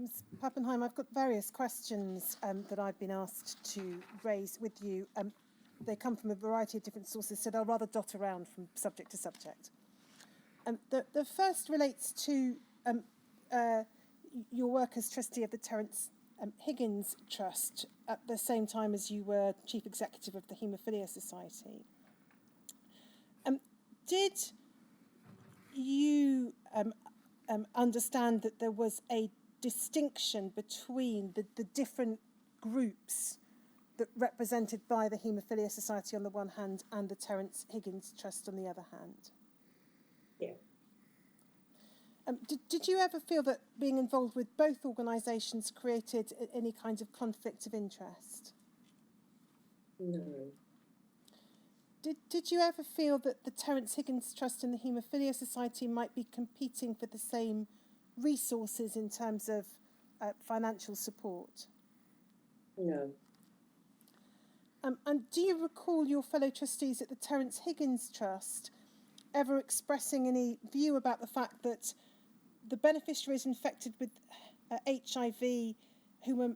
Ms. Pappenheim, I've got various questions that I've been asked to raise with you. They come from a variety of different sources, so they'll rather dot around from subject to subject. The first relates to your work as trustee of the Terence Higgins Trust at the same time as you were chief executive of the Haemophilia Society. Did you understand that there was a distinction between the different groups that represented by the Haemophilia Society on the one hand and the Terence Higgins Trust on the other hand? Yeah. Did you ever feel that being involved with both organisations created any kind of conflict of interest? No. Did you ever feel that the Terence Higgins Trust and the Haemophilia Society might be competing for the same resources in terms of financial support? No. And do you recall your fellow trustees at the Terence Higgins Trust ever expressing any view about the fact that the beneficiaries infected with HIV who were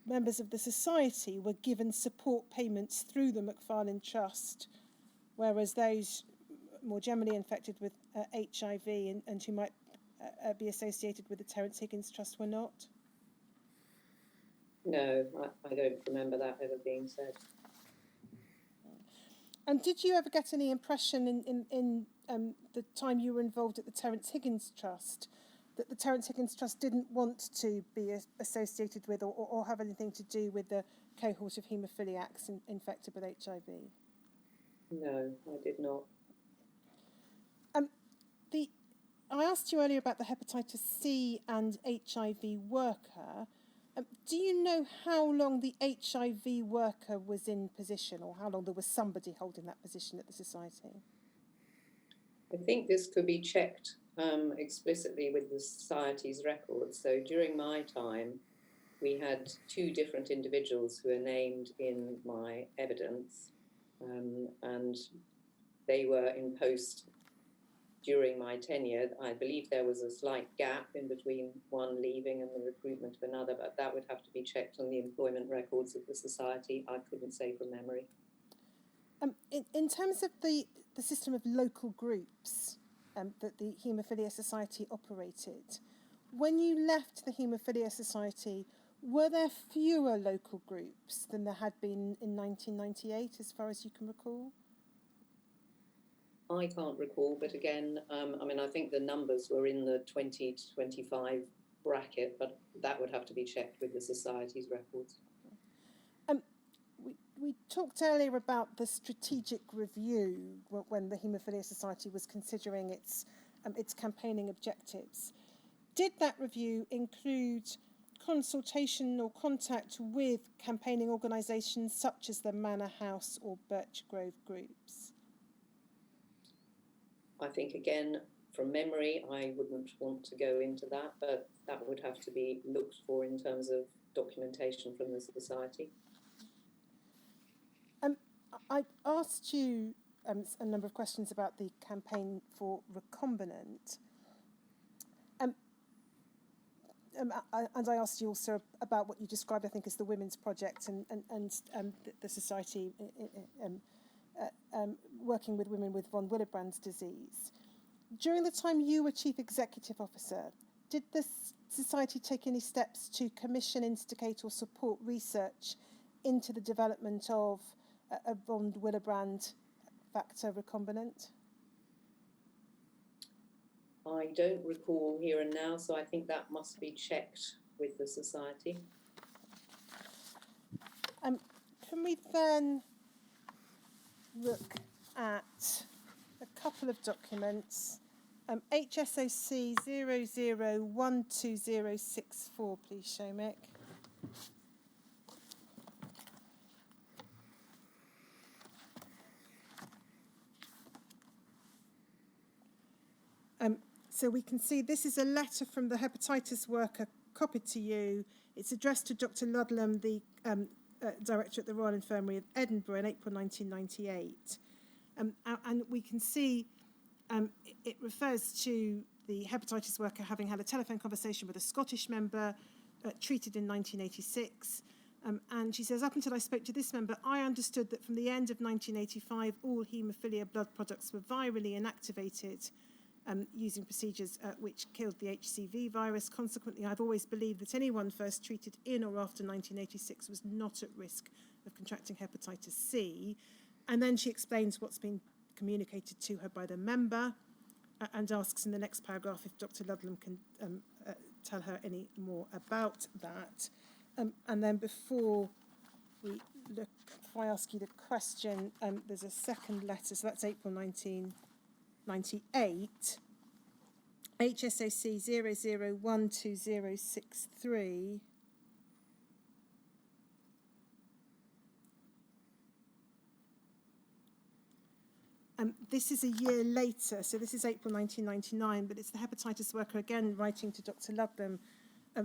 members of the society were given support payments through the Macfarlane Trust, whereas those more generally infected with HIV and who might be associated with the Terence Higgins Trust were not? No, I don't remember that ever being said. And did you ever get any impression in the time you were involved at the Terence Higgins Trust that the Terence Higgins Trust didn't want to be associated with or have anything to do with the cohort of haemophiliacs infected with HIV? No, I did not. I asked you earlier about the hepatitis C and HIV worker. Do you know how long the HIV worker was in position, or how long there was somebody holding that position at the society? I think this could be checked explicitly with the Society's records. So during my time, we had two different individuals who are named in my evidence, and they were in post during my tenure. I believe there was a slight gap in between one leaving and the recruitment of another, but that would have to be checked on the employment records of the Society. I couldn't say from memory. In terms of the system of local groups that the Haemophilia Society operated, when you left the Haemophilia Society, were there fewer local groups than there had been in 1998, as far as you can recall? I can't recall, but again, I think the numbers were in the 20 to 25 bracket, but that would have to be checked with the Society's records. We talked earlier about the strategic review when the Haemophilia Society was considering its campaigning objectives. Did that review include consultation or contact with campaigning organisations such as the Manor House or Birch Grove groups? I think, again, from memory, I wouldn't want to go into that, but that would have to be looked for in terms of documentation from the Society. I asked you a number of questions about the campaign for recombinant. And I asked you also about what you described, I think, as the Women's Project and the Society working with women with von Willebrand's disease. During the time you were Chief Executive Officer, did the Society take any steps to commission, instigate or support research into the development of a von Willebrand factor recombinant? I don't recall here and now, so I think that must be checked with the Society. Can we then look at a couple of documents? HSOC 00120064, please, Shomik. So we can see this is a letter from the hepatitis worker copied to you. It's addressed to Dr. Ludlam, the director at the Royal Infirmary of Edinburgh in April 1998. And we can see it refers to the hepatitis worker having had a telephone conversation with a Scottish member treated in 1986. And she says, up until I spoke to this member, I understood that from the end of 1985, all haemophilia blood products were virally inactivated using procedures which killed the HCV virus. Consequently, I've always believed that anyone first treated in or after 1986 was not at risk of contracting hepatitis C. And then she explains what's been communicated to her by the member and asks in the next paragraph if Dr. Ludlam can tell her any more about that. And then before I ask you the question, there's a second letter, so that's April 1998. HSOC 00120063. This is a year later, so this is April 1999, but it's the hepatitis worker again writing to Dr. Ludlam,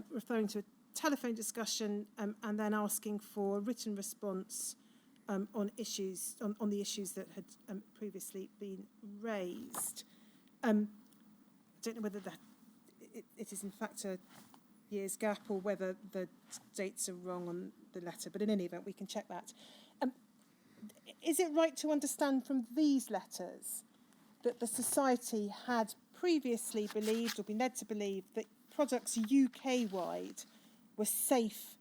referring to a telephone discussion and then asking for a written response on the issues that had previously been raised. I don't know whether it is in fact a year's gap or whether the dates are wrong on the letter, but in any event, we can check that. Is it right to understand from these letters that the Society had previously believed or been led to believe that products UK-wide were safe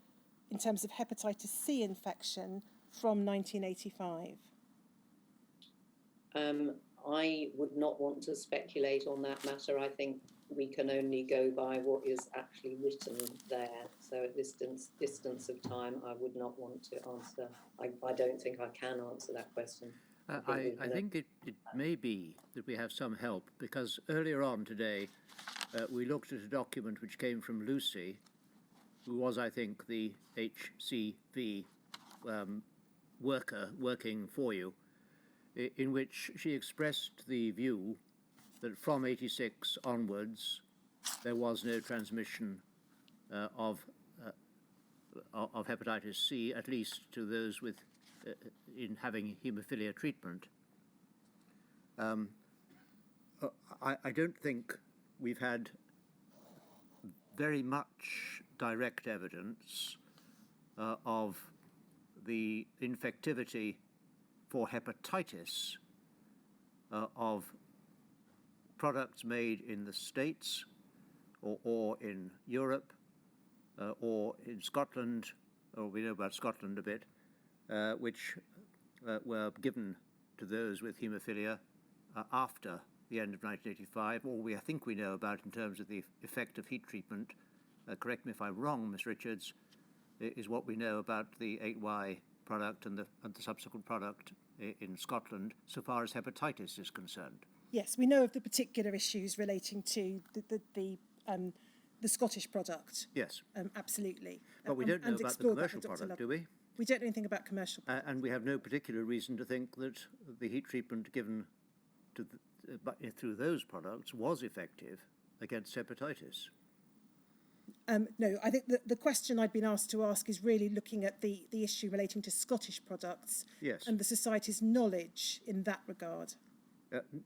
in terms of hepatitis C infection from 1985? I would not want to speculate on that matter. I think we can only go by what is actually written there. So at this distance of time, I would not want to answer. I don't think I can answer that question. I think it may be that we have some help, because earlier on today, we looked at a document which came from Lucy, who was, I think, the HCV worker working for you, in which she expressed the view that from 86 onwards there was no transmission of hepatitis C, at least to those with in having haemophilia treatment. I don't think we've had very much direct evidence of the infectivity for hepatitis of products made in the States or in Europe or in Scotland, or we know about Scotland a bit, which were given to those with haemophilia after the end of 1985. All I think we know about in terms of the effect of heat treatment, correct me if I'm wrong, Ms. Richards, is what we know about the 8Y product and the subsequent product in Scotland, so far as hepatitis is concerned. Yes, we know of the particular issues relating to the Scottish product. Yes. Absolutely. But we don't know about the commercial product, do we? We don't know anything about commercial product. And we have no particular reason to think that the heat treatment given to through those products was effective against hepatitis. No, I think the question I'd been asked to ask is really looking at the issue relating to Scottish products. Yes. And the Society's knowledge in that regard.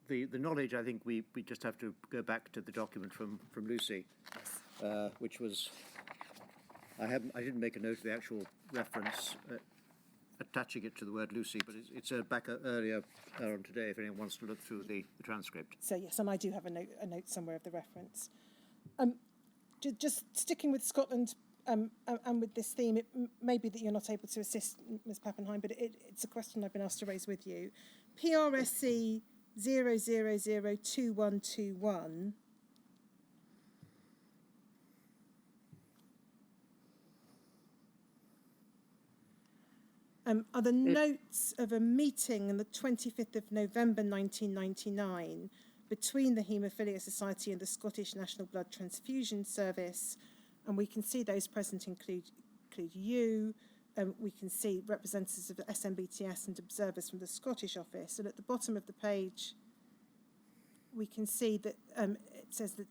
The knowledge, I think we just have to go back to the document from Lucy, which was, I didn't make a note of the actual reference attaching it to the word Lucy, but it's back earlier on today if anyone wants to look through the transcript. So yes, and I do have a note somewhere of the reference. Just sticking with Scotland and with this theme, it may be that you're not able to assist, Ms. Pappenheim, but it's a question I've been asked to raise with you. PRSC 00002121. Are the notes of a meeting on the 25th of November 1999 between the Haemophilia Society and the Scottish National Blood Transfusion Service, and we can see those present include you, we can see representatives of the SMBTS and observers from the Scottish office, and at the bottom of the page we can see that it says that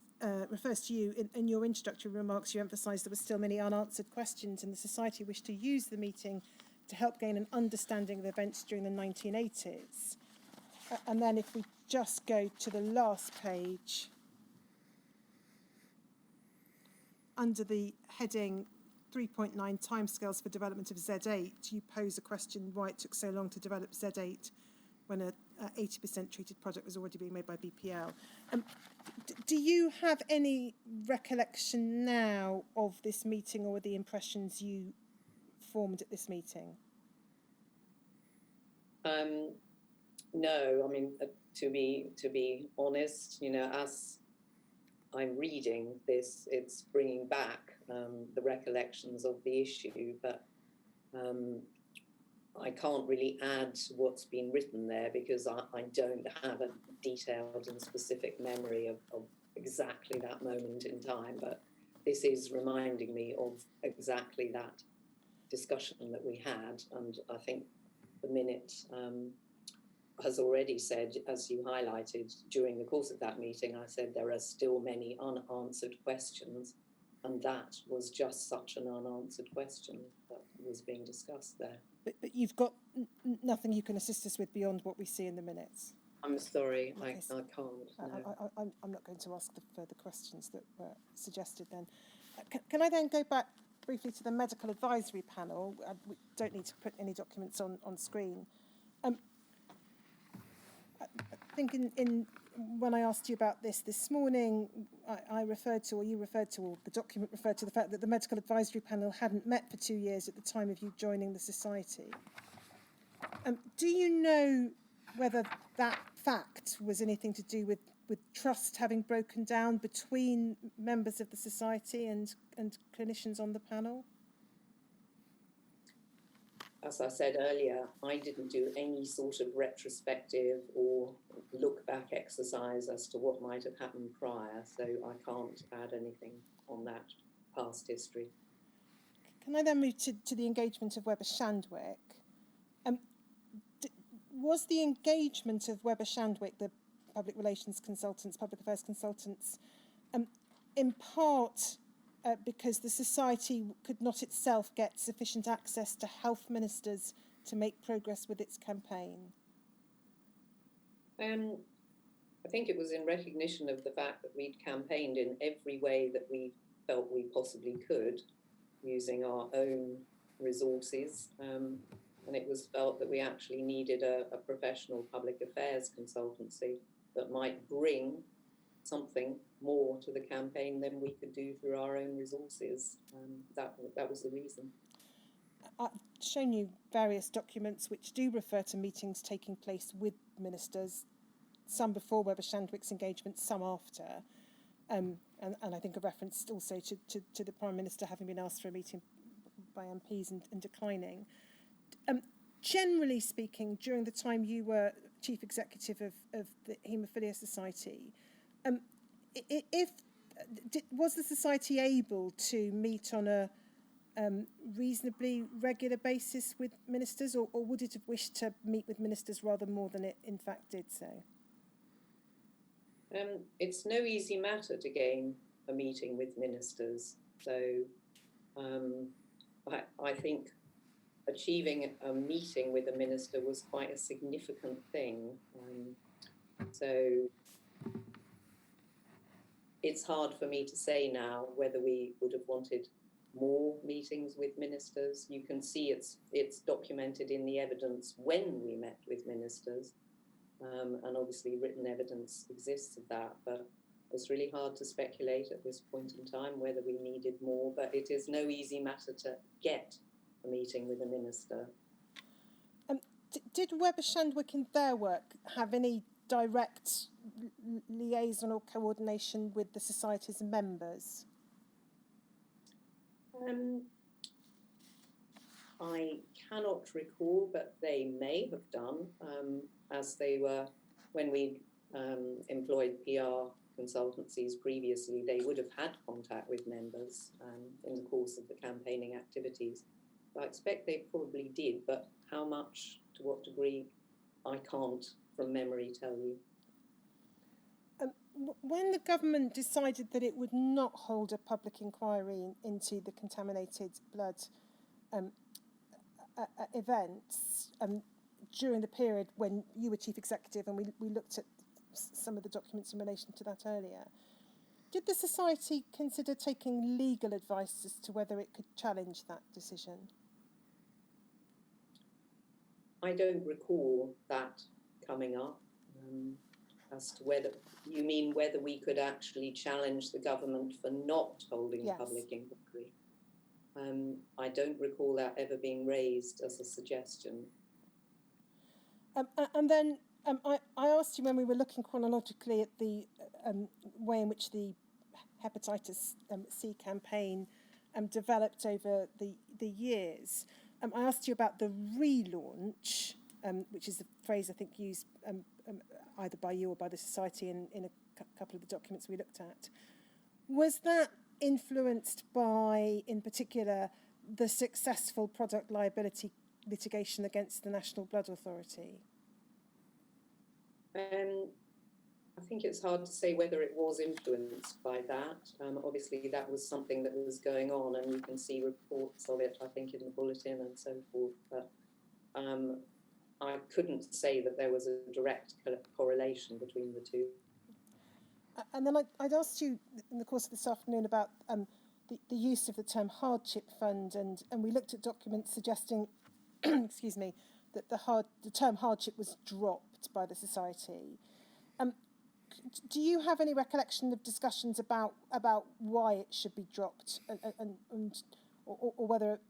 refers to you. In your introductory remarks you emphasised there were still many unanswered questions and the Society wished to use the meeting to help gain an understanding of events during the 1980s. And then if we just go to the last page, under the heading 3.9 timescales for development of Z8, you pose a question why it took so long to develop Z8 when a 80% treated product was already being made by BPL. Do you have any recollection now of this meeting or the impressions you formed at this meeting? No, I mean, to be honest, as I'm reading this, it's bringing back the recollections of the issue, but I can't really add to what's been written there because I don't have a detailed and specific memory of exactly that moment in time, but this is reminding me of exactly that discussion that we had, and I think the minute has already said, as you highlighted during the course of that meeting, I said there are still many unanswered questions, and that was just such an unanswered question that was being discussed there. But you've got nothing you can assist us with beyond what we see in the minutes? I'm sorry, Okay, I can't. No. I'm not going to ask the further questions that were suggested then. Can I then go back briefly to the medical advisory panel? We don't need to put any documents on screen. I think when I asked you about this morning, I referred to, or you referred to, or the document referred to the fact that the medical advisory panel hadn't met for 2 years at the time of you joining the society. Do you know whether that fact was anything to do with trust having broken down between members of the society and clinicians on the panel? As I said earlier, I didn't do any sort of retrospective or look back exercise as to what might have happened prior, so I can't add anything on that past history. Can I then move to the engagement of Weber Shandwick? Was the engagement of Weber Shandwick, the public relations consultants, public affairs consultants, in part because the society could not itself get sufficient access to health ministers to make progress with its campaign? I think it was in recognition of the fact that we'd campaigned in every way that we felt we possibly could, using our own resources, and it was felt that we actually needed a professional public affairs consultancy that might bring something more to the campaign than we could do through our own resources. That was the reason. I've shown you various documents which do refer to meetings taking place with ministers, some before Weber Shandwick's engagement, some after, and I think a reference also to the Prime Minister having been asked for a meeting by MPs and declining. Generally speaking, during the time you were Chief Executive of the Haemophilia Society, was the Society able to meet on a reasonably regular basis with ministers, or would it have wished to meet with ministers rather more than it in fact did so? It's no easy matter to gain a meeting with ministers, so I think achieving a meeting with a minister was quite a significant thing. So it's hard for me to say now whether we would have wanted more meetings with ministers. You can see it's documented in the evidence when we met with ministers, and obviously written evidence exists of that, but it's really hard to speculate at this point in time whether we needed more, but it is no easy matter to get a meeting with a minister. Did Weber Shandwick in their work have any direct liaison or coordination with the Society's members? I cannot recall, but they may have done, as they were, when we employed PR consultancies previously, they would have had contact with members in the course of the campaigning activities. I expect they probably did, but how much, to what degree, I can't from memory tell you. When the government decided that it would not hold a public inquiry into the contaminated blood events during the period when you were Chief Executive, and we looked at some of the documents in relation to that earlier, Did the Society consider taking legal advice as to whether it could challenge that decision? I don't recall that coming up. As to whether you mean whether we could actually challenge the government for not holding Yes. public inquiry. I don't recall that ever being raised as a suggestion. And then I asked you when we were looking chronologically at the way in which the hepatitis C campaign developed over the years. I asked you about the relaunch, which is the phrase I think used either by you or by the Society in a couple of the documents we looked at. Was that influenced by, in particular, the successful product liability litigation against the National Blood Authority? I think it's hard to say whether it was influenced by that. Obviously, that was something that was going on, and you can see reports of it, I think, in the bulletin and so forth. But I couldn't say that there was a direct correlation between the two. And then I'd asked you in the course of this afternoon about the use of the term hardship fund, and we looked at documents suggesting, excuse me, that the term hardship was dropped by the Society. Do you have any recollection of discussions about why it should be dropped, or whether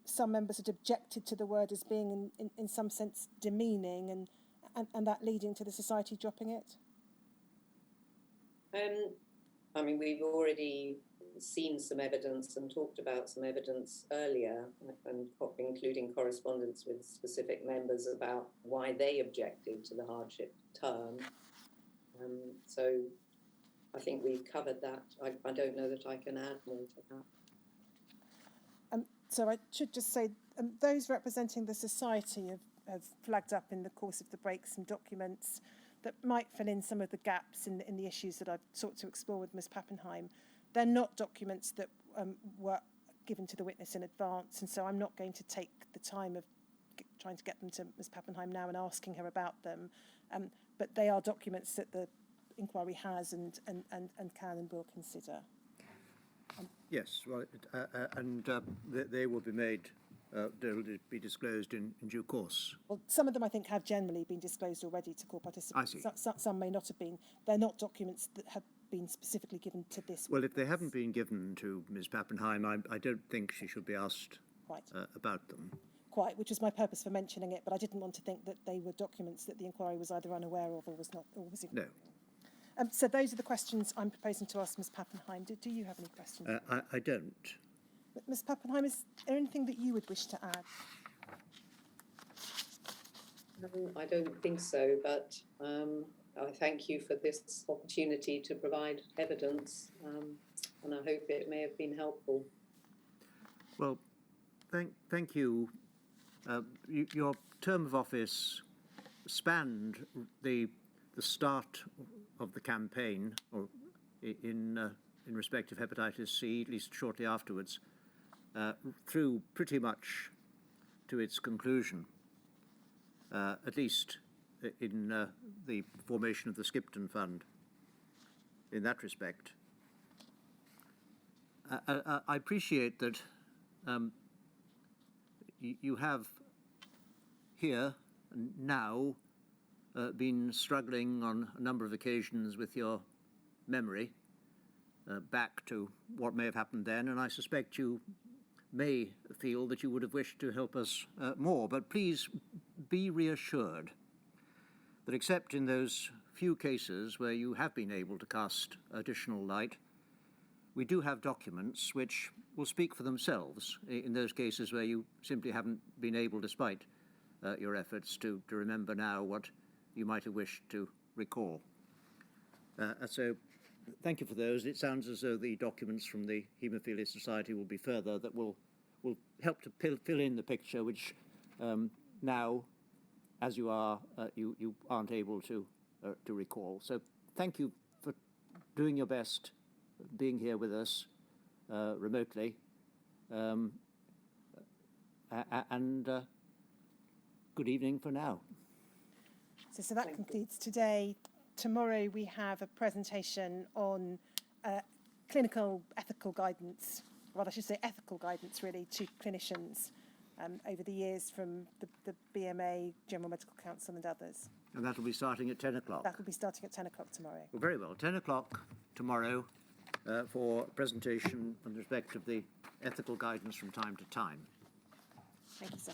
some members had objected to the word as being in some sense demeaning, and that leading to the Society dropping it? I mean, we've already seen some evidence and talked about some evidence earlier, and including correspondence with specific members about why they objected to the hardship term. So I think we've covered that. I don't know that I can add more to that. So I should just say, those representing the Society have flagged up in the course of the break some documents that might fill in some of the gaps in the issues that I've sought to explore with Ms. Pappenheim. They're not documents that were given to the witness in advance, and so I'm not going to take the time of trying to get them to Ms. Pappenheim now and asking her about them. But they are documents that the inquiry has and can and will consider. Yes, well, they will be made, they'll be disclosed in due course. Well, some of them I think have generally been disclosed already to court participants. I see. Some may not have been. They're not documents that have been specifically given to this Well, witness. if they haven't been given to Ms. Pappenheim, I don't think she should be asked about them. Quite, which was my purpose for mentioning it, but I didn't want to think that they were documents that the inquiry was either unaware of or was not, or was ignored. No. So those are the questions I'm proposing to ask Ms. Pappenheim. Do you have any questions? I don't. Ms. Pappenheim, is there anything that you would wish to add? I don't think so, but I thank you for this opportunity to provide evidence, and I hope it may have been helpful. Well, thank you. Your term of office spanned the start of the campaign, or in respect of hepatitis C, at least shortly afterwards, through pretty much to its conclusion, at least in the formation of the Skipton Fund. In that respect, I appreciate that you have here now been struggling on a number of occasions with your memory back to what may have happened then, and I suspect you may feel that you would have wished to help us more, but please be reassured that except in those few cases where you have been able to cast additional light, we do have documents which will speak for themselves in those cases where you simply haven't been able, despite your efforts, to remember now what you might have wished to recall. So thank you for those. It sounds as though the documents from the Haemophilia Society will be further that will help to fill in the picture which now, as you are, you aren't able to recall. So thank you for doing your best, being here with us remotely, and good evening for now. So that concludes today. Tomorrow we have a presentation on clinical ethical guidance, rather I should say ethical guidance really, to clinicians over the years from the BMA, General Medical Council and others. And that will be starting at 10 o'clock. That will be starting at 10 o'clock tomorrow. Well, very well. 10 o'clock tomorrow for presentation in respect of the ethical guidance from time to time. Thank you, sir.